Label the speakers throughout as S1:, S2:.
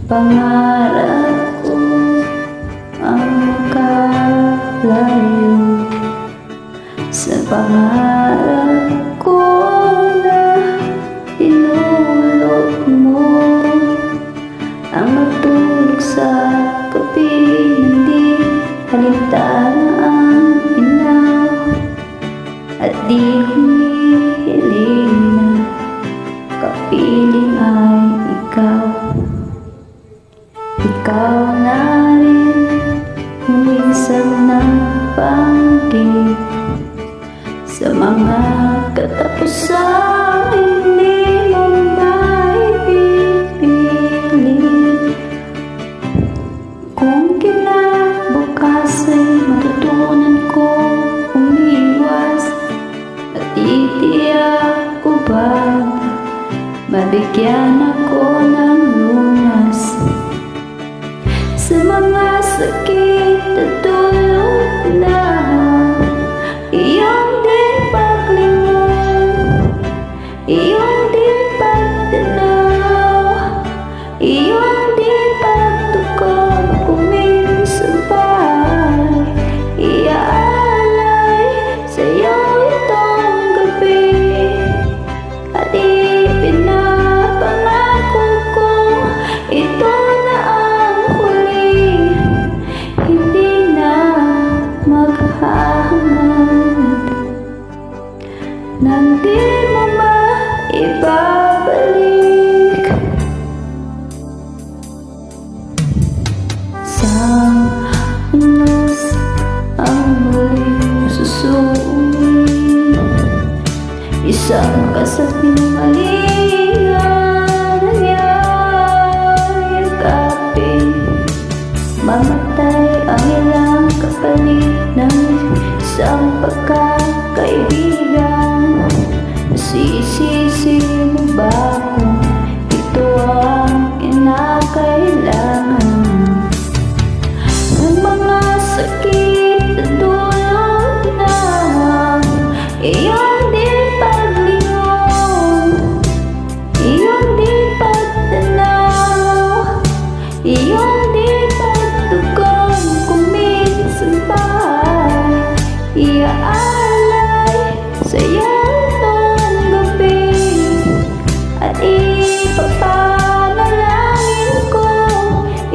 S1: Pangarap ko ang makalayo sa pangarap ko na tinulog mo ang matulog sa gabi, hindi halintana ang inaw at di humihiling na kapiling ay ikaw. Ikaw na rin minsan ng panggip sa mga katapusan, hindi mo maipipilit. Kung kinabukasan matutunan ko umiwas, natitiyak ko ba mabigyan ako ng lunas sa mga sakit at tulog na iyong din paglingon, iyong din pagtanaw, iyong din pagtukod. Kung minsan ba'y iaalay sa'yo itong gabi at ipinapangako ko ito na ang huli, hindi na maghahanap nang di mo maibabalik. Sa unos ang muling susuwi, isang kasaping malingan yayakapin, mamatay ang ilang kapalit ng isang pagkakaibigan. Masisisi mo ba kung ito ang kinakailangan ng mga sakit at dulot na iyong din paglingon, iyong din pagtanaw, iyong din pagtugon. Kung minsan ba'y iaalay sa'yo itong gabi at ipapanalangin ko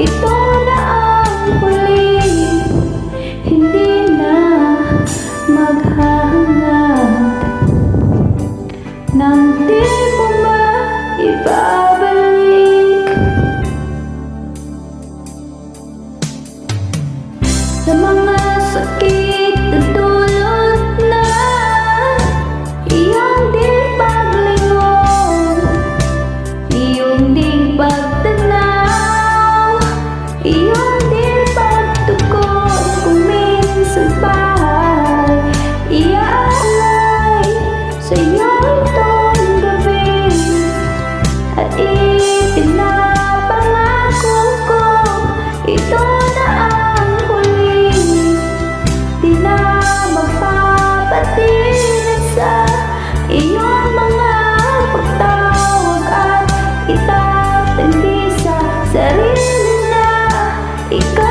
S1: ito na ang huli, hindi na maghahanap nang di mo maibabalik. Sa mga sakit at dulot na iyong din paglingon, iyong din pagtanaw, iyong din pagtukod. Kung minsan ba'y iaalay sa'yo itong gabi at ipinapangako ko ito na ang huli, di na magpapatinag sa iyong mga pagtawag at itatanggi sa sarili na ikaw